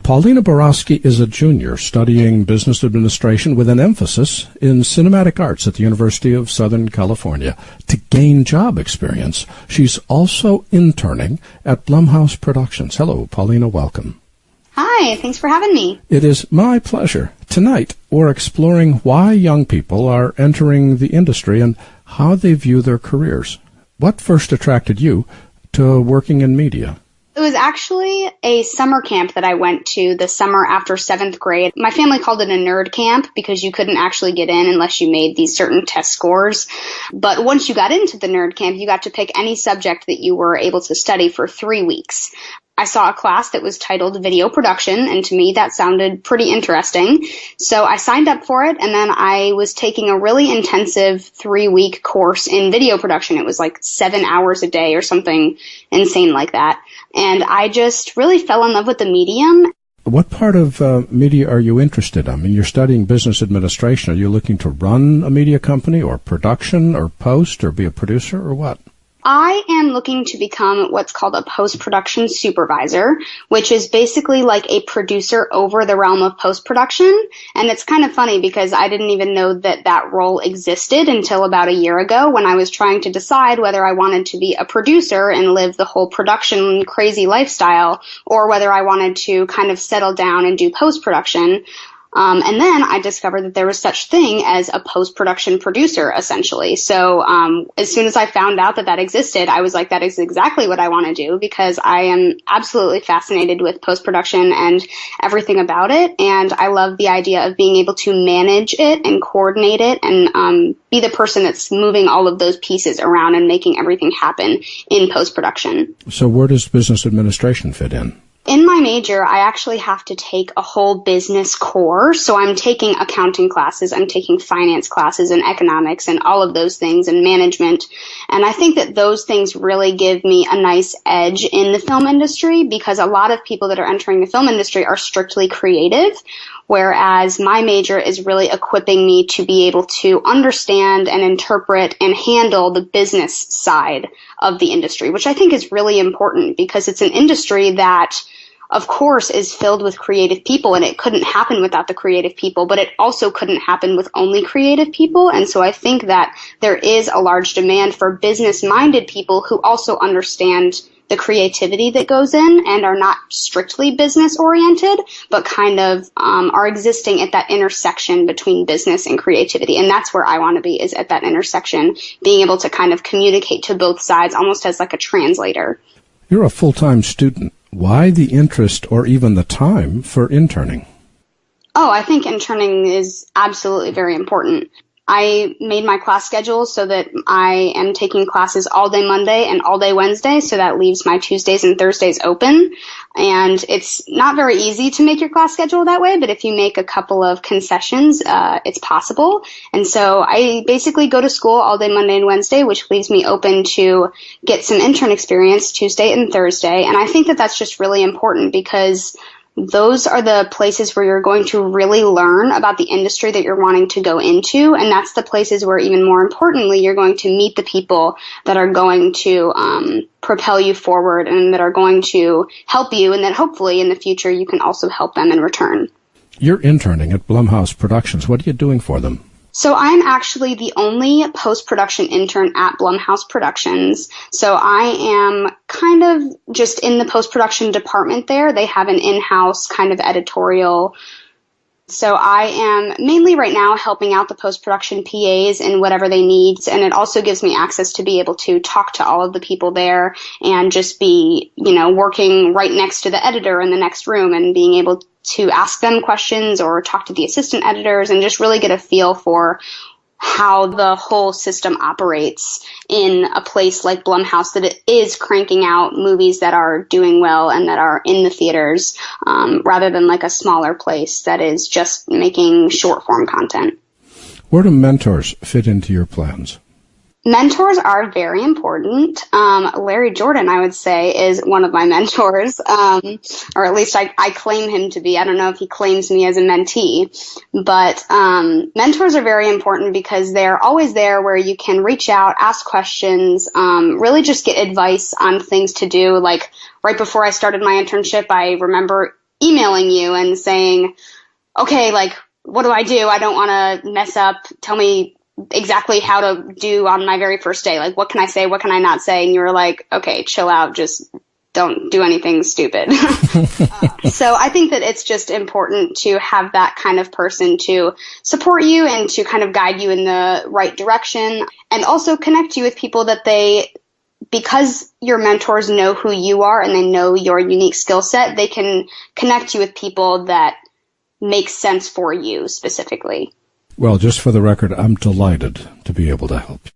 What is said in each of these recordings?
Paulina Borowski is a junior studying business administration with an emphasis in cinematic arts at the University of Southern California. To gain job experience, she's also interning at Blumhouse Productions. Hello, Paulina, welcome. Hi, thanks for having me. It is my pleasure. Tonight, we're exploring why young people are entering the industry and how they view their careers. What first attracted you to working in media? It was actually a summer camp that I went to the summer after 7th grade. My family called it a nerd camp because you couldn't actually get in unless you made these certain test scores. But once you got into the nerd camp, you got to pick any subject that you were able to study for 3 weeks. I saw a class that was titled Video Production, and to me that sounded pretty interesting. So I signed up for it, and then I was taking a really intensive 3-week course in video production. It was like 7 hours a day or something insane like that. And I just really fell in love with the medium. What part of media are you interested in? I mean, you're studying business administration. Are you looking to run a media company or production or post or be a producer or what? I am looking to become what's called a post-production supervisor, which is basically like a producer over the realm of post-production. And it's kind of funny because I didn't even know that that role existed until about a year ago when I was trying to decide whether I wanted to be a producer and live the whole production crazy lifestyle or whether I wanted to kind of settle down and do post-production. And then I discovered that there was such thing as a post-production producer, essentially. So as soon as I found out that that existed, I was like, that is exactly what I want to do because I am absolutely fascinated with post-production and everything about it. And I love the idea of being able to manage it and coordinate it and be the person that's moving all of those pieces around and making everything happen in post-production. So where does business administration fit in? In my major, I actually have to take a whole business core. So I'm taking accounting classes, I'm taking finance classes and economics and all of those things and management. And I think that those things really give me a nice edge in the film industry because a lot of people that are entering the film industry are strictly creative, whereas my major is really equipping me to be able to understand and interpret and handle the business side of the industry, which I think is really important because it's an industry that of course, is filled with creative people, and it couldn't happen without the creative people, but it also couldn't happen with only creative people. And so I think that there is a large demand for business-minded people who also understand the creativity that goes in and are not strictly business-oriented, but kind of are existing at that intersection between business and creativity. And that's where I want to be, is at that intersection, being able to kind of communicate to both sides almost as like a translator. You're a full-time student. Why the interest or even the time for interning? Oh, I think interning is absolutely very important. I made my class schedule so that I am taking classes all day Monday and all day Wednesday, so that leaves my Tuesdays and Thursdays open. And it's not very easy to make your class schedule that way, but if you make a couple of concessions, it's possible. And so I basically go to school all day Monday and Wednesday, which leaves me open to get some intern experience Tuesday and Thursday. And I think that that's just really important because those are the places where you're going to really learn about the industry that you're wanting to go into. And that's the places where, even more importantly, you're going to meet the people that are going to propel you forward and that are going to help you, and that hopefully in the future you can also help them in return. You're interning at Blumhouse Productions. What are you doing for them? So I'm actually the only post-production intern at Blumhouse Productions. So I am kind of just in the post-production department there. They have an in-house kind of editorial. So I am mainly right now helping out the post-production PAs in whatever they need. And it also gives me access to be able to talk to all of the people there and just be, working right next to the editor in the next room and being able to ask them questions or talk to the assistant editors and just really get a feel for how the whole system operates in a place like Blumhouse, that it is cranking out movies that are doing well and that are in the theaters, rather than like a smaller place that is just making short form content. Where do mentors fit into your plans? Mentors are very important. Larry Jordan, I would say, is one of my mentors, or at least I claim him to be. I don't know if he claims me as a mentee, but mentors are very important because they're always there where you can reach out, ask questions, really just get advice on things to do. Like right before I started my internship, I remember emailing you and saying, okay, like, what do? I don't want to mess up. Tell me exactly how to do on my very first day. Like, what can I say? What can I not say? And you were like, okay, chill out. Just don't do anything stupid. So I think that it's just important to have that kind of person to support you and to kind of guide you in the right direction, and also connect you with people that because your mentors know who you are and they know your unique skill set, they can connect you with people that make sense for you specifically. Well, just for the record, I'm delighted to be able to help.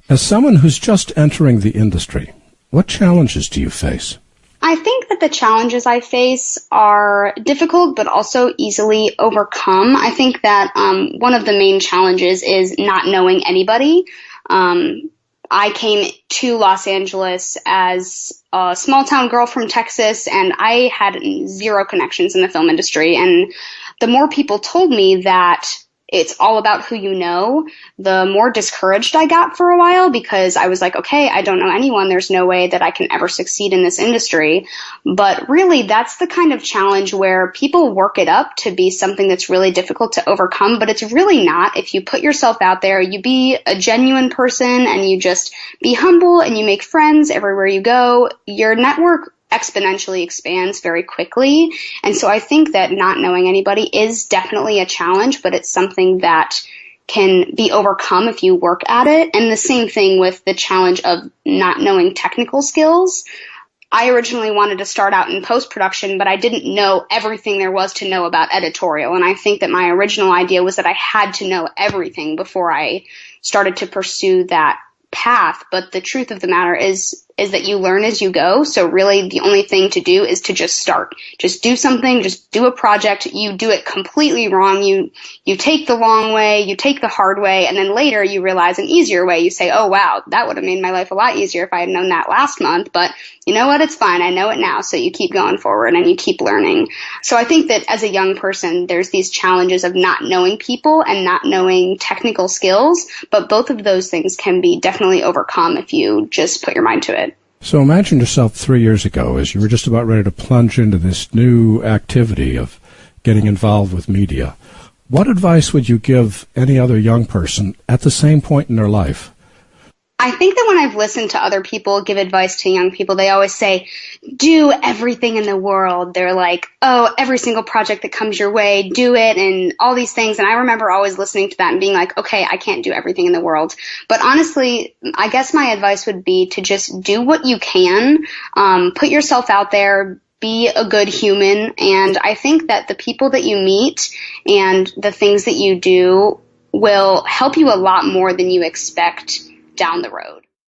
As someone who's just entering the industry, what challenges do you face? I think that the challenges I face are difficult, but also easily overcome. I think that one of the main challenges is not knowing anybody. I came to Los Angeles as a small town girl from Texas, and I had zero connections in the film industry. And the more people told me that it's all about who you know, the more discouraged I got for a while, because I was like, okay, I don't know anyone. There's no way that I can ever succeed in this industry. But really, that's the kind of challenge where people work it up to be something that's really difficult to overcome, but it's really not. If you put yourself out there, you be a genuine person and you just be humble and you make friends everywhere you go, your network exponentially expands very quickly. And so I think that not knowing anybody is definitely a challenge, but it's something that can be overcome if you work at it. And the same thing with the challenge of not knowing technical skills. I originally wanted to start out in post-production, but I didn't know everything there was to know about editorial. And I think that my original idea was that I had to know everything before I started to pursue that path. But the truth of the matter is that you learn as you go. So really the only thing to do is to just start. Just do something, just do a project. You do it completely wrong. You take the long way, you take the hard way, and then later you realize an easier way. You say, oh wow, that would have made my life a lot easier if I had known that last month. But you know what? It's fine. I know it now. So you keep going forward and you keep learning. So I think that as a young person, there's these challenges of not knowing people and not knowing technical skills, but both of those things can be definitely overcome if you just put your mind to it. So imagine yourself 3 years ago as you were just about ready to plunge into this new activity of getting involved with media. What advice would you give any other young person at the same point in their life? I think that when I've listened to other people give advice to young people, they always say, do everything in the world. They're like, oh, every single project that comes your way, do it, and all these things. And I remember always listening to that and being like, okay, I can't do everything in the world. But honestly, I guess my advice would be to just do what you can, put yourself out there, be a good human. And I think that the people that you meet and the things that you do will help you a lot more than you expect down the road.